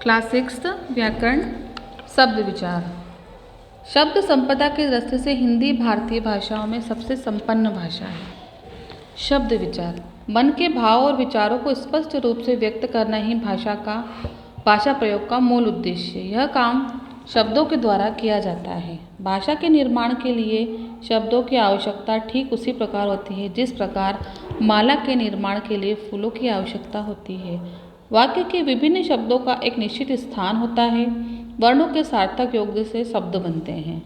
Class 6 व्याकरण शब्द विचार। शब्द संपदा की दृष्टि से हिंदी भारतीय भाषाओं में सबसे संपन्न भाषा है। शब्द विचार, मन के भाव और विचारों को स्पष्ट रूप से व्यक्त करना ही भाषा प्रयोग का मूल उद्देश्य है। यह काम शब्दों के द्वारा किया जाता है। भाषा के निर्माण के लिए शब्दों की आवश्यकता ठीक उसी प्रकार होती है जिस प्रकार माला के निर्माण के लिए फूलों की आवश्यकता होती है। वाक्य के विभिन्न शब्दों का एक निश्चित स्थान होता है। वर्णों के सार्थक योग से शब्द बनते हैं।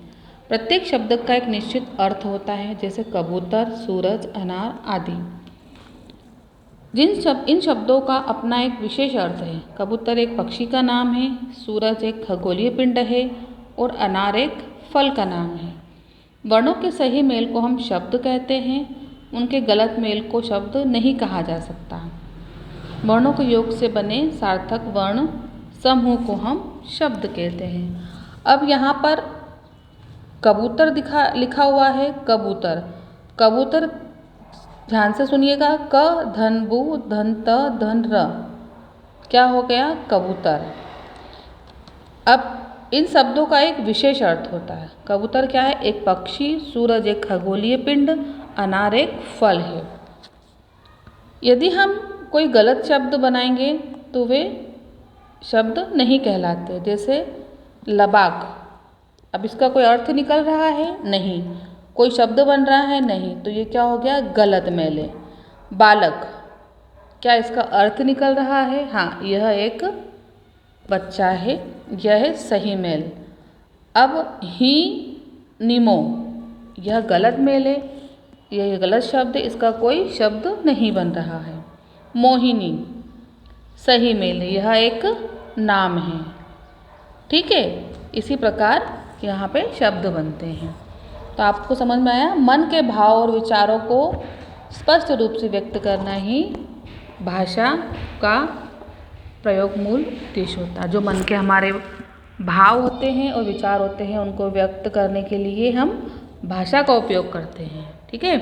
प्रत्येक शब्द का एक निश्चित अर्थ होता है, जैसे कबूतर, सूरज, अनार आदि। इन शब्दों का अपना एक विशेष अर्थ है। कबूतर एक पक्षी का नाम है, सूरज एक खगोलीय पिंड है और अनार एक फल का नाम है। वर्णों के सही मेल को हम शब्द कहते हैं। उनके गलत मेल को शब्द नहीं कहा जा सकता। वर्णों के योग से बने सार्थक वर्ण समूह को हम शब्द कहते हैं। अब यहाँ पर कबूतर लिखा हुआ है। कबूतर ध्यान से सुनिएगा। क धन बू धन त धन र, क्या हो गया? कबूतर। अब इन शब्दों का एक विशेष अर्थ होता है। कबूतर क्या है? एक पक्षी, सूरज एक खगोलीय पिंड, अनार एक फल है। यदि हम कोई गलत शब्द बनाएंगे तो वे शब्द नहीं कहलाते। जैसे लबाक, अब इसका कोई अर्थ निकल रहा है? नहीं। कोई शब्द बन रहा है? नहीं। तो ये क्या हो गया? गलत मेल है। बालक, क्या इसका अर्थ निकल रहा है? हाँ, यह एक बच्चा है। यह है सही मेल। अब ही निमो, यह गलत मेल है। यह गलत शब्द है, इसका कोई शब्द नहीं बन रहा है। मोहिनी सही मेल है, यह एक नाम है। ठीक है, इसी प्रकार यहाँ पे शब्द बनते हैं। तो आपको समझ में आया? मन के भाव और विचारों को स्पष्ट रूप से व्यक्त करना ही भाषा का प्रयोग मूल उद्देश्य होता है। जो मन के हमारे भाव होते हैं और विचार होते हैं, उनको व्यक्त करने के लिए हम भाषा का उपयोग करते हैं। ठीक है,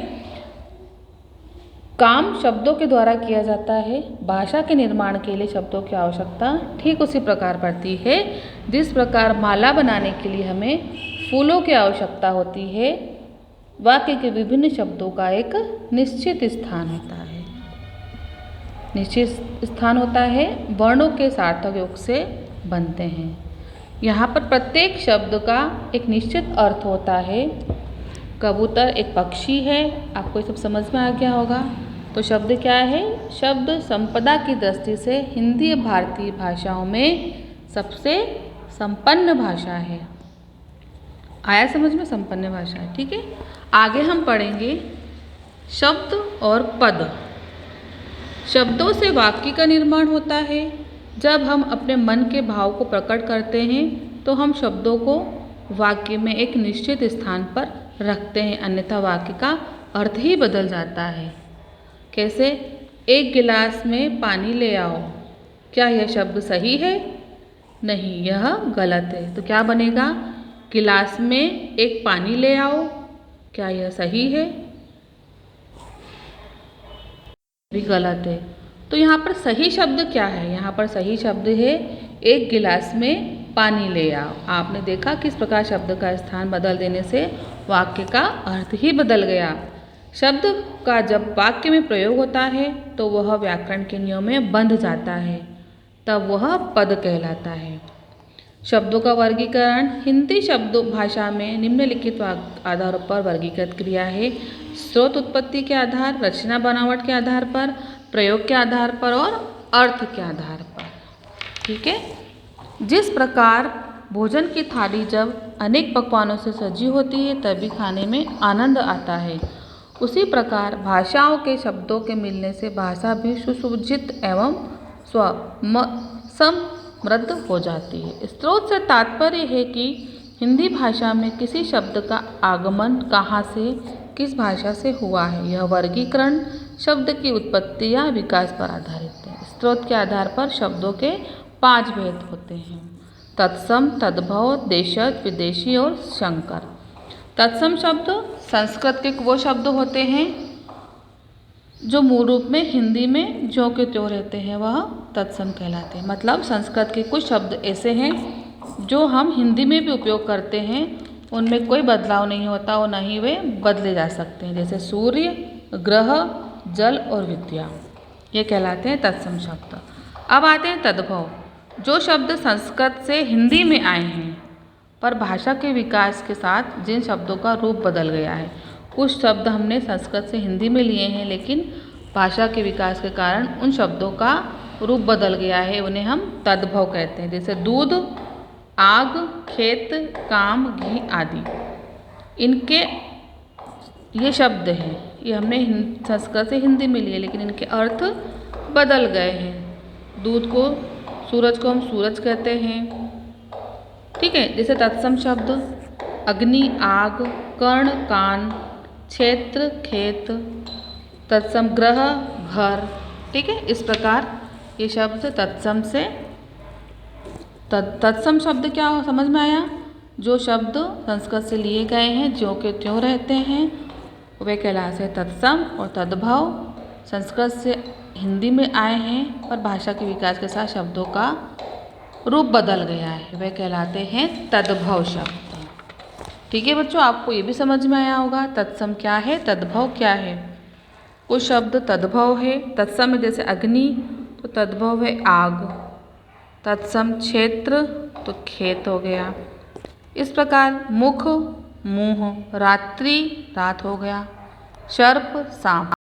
काम शब्दों के द्वारा किया जाता है। भाषा के निर्माण के लिए शब्दों की आवश्यकता ठीक उसी प्रकार पड़ती है जिस प्रकार माला बनाने के लिए हमें फूलों की आवश्यकता होती है। वाक्य के विभिन्न शब्दों का एक निश्चित स्थान होता है। वर्णों के सार्थक योग से बनते हैं। यहाँ पर प्रत्येक शब्द का एक निश्चित अर्थ होता है। कबूतर एक पक्षी है। आपको ये सब समझ में आ गया होगा। तो शब्द क्या है? शब्द संपदा की दृष्टि से हिंदी भारतीय भाषाओं में सबसे संपन्न भाषा है। आया समझ में? संपन्न भाषा है। ठीक है, आगे हम पढ़ेंगे शब्द और पद। शब्दों से वाक्य का निर्माण होता है। जब हम अपने मन के भाव को प्रकट करते हैं तो हम शब्दों को वाक्य में एक निश्चित स्थान पर रखते हैं, अन्यथा वाक्य का अर्थ ही बदल जाता है। कैसे? एक गिलास में पानी ले आओ, क्या यह शब्द सही है? नहीं, यह गलत है। तो क्या बनेगा? गिलास में एक पानी ले आओ, क्या यह सही है? भी गलत है। तो यहाँ पर सही शब्द क्या है? यहाँ पर सही शब्द है एक गिलास में पानी ले आओ। आपने देखा किस प्रकार शब्द का स्थान बदल देने से वाक्य का अर्थ ही बदल गया। शब्द का जब वाक्य में प्रयोग होता है तो वह व्याकरण के नियम में बंध जाता है, तब वह पद कहलाता है। शब्दों का वर्गीकरण हिंदी शब्द भाषा में निम्नलिखित आधारों पर वर्गीकृत क्रिया है। स्रोत उत्पत्ति के आधार, रचना बनावट के आधार पर, प्रयोग के आधार पर और अर्थ के आधार पर। ठीक है, जिस प्रकार भोजन की थाली जब अनेक पकवानों से सजी होती है तभी खाने में आनंद आता है, उसी प्रकार भाषाओं के शब्दों के मिलने से भाषा भी सुसज्जित एवं समृद्ध हो जाती है। स्रोत से तात्पर्य है कि हिंदी भाषा में किसी शब्द का आगमन कहाँ से, किस भाषा से हुआ है। यह वर्गीकरण शब्द की उत्पत्ति या विकास पर आधारित है। स्रोत के आधार पर शब्दों के 5 भेद होते हैं: तत्सम, तद्भव, देशज, विदेशी और संकर। तत्सम शब्द संस्कृत के वो शब्द होते हैं जो मूल रूप में हिंदी में ज्यों के त्यों रहते हैं वह तत्सम कहलाते हैं। मतलब संस्कृत के कुछ शब्द ऐसे हैं जो हम हिंदी में भी उपयोग करते हैं, उनमें कोई बदलाव नहीं होता और न ही वे बदले जा सकते हैं। जैसे सूर्य, ग्रह, जल और विद्या, ये कहलाते हैं तत्सम शब्द। अब आते हैं तद्भव, जो शब्द संस्कृत से हिंदी में आए हैं पर भाषा के विकास के साथ जिन शब्दों का रूप बदल गया है। कुछ शब्द हमने संस्कृत से हिंदी में लिए हैं, लेकिन भाषा के विकास के कारण उन शब्दों का रूप बदल गया है, उन्हें हम तद्भव कहते हैं। जैसे दूध, आग, खेत, काम, घी आदि, इनके ये शब्द हैं, ये हमने संस्कृत से हिंदी में लिए, लेकिन इनके अर्थ बदल गए हैं। दूध को, सूरज को हम सूरज कहते हैं, ठीक है। जैसे तत्सम शब्द अग्नि, आग, कर्ण, कान, क्षेत्र, खेत, तत्सम ग्रह, घर, ठीक है। इस प्रकार ये शब्द तत्सम से तत्सम शब्द क्या हो, समझ में आया? जो शब्द संस्कृत से लिए गए हैं, ज्यों के त्यों रहते हैं, वे कहलाते हैं तत्सम। और तद्भव संस्कृत से हिंदी में आए हैं पर भाषा के विकास के साथ शब्दों का रूप बदल गया है, वे कहलाते हैं तद्भव शब्द। ठीक है बच्चों, आपको ये भी समझ में आया होगा तत्सम क्या है, तद्भव क्या है। कुछ शब्द तद्भव है, तत्सम है, जैसे अग्नि, तो तद्भव है आग। तत्सम क्षेत्र, तो खेत हो गया। इस प्रकार मुख, मुंह, रात्रि, रात हो गया। सर्प, सांप।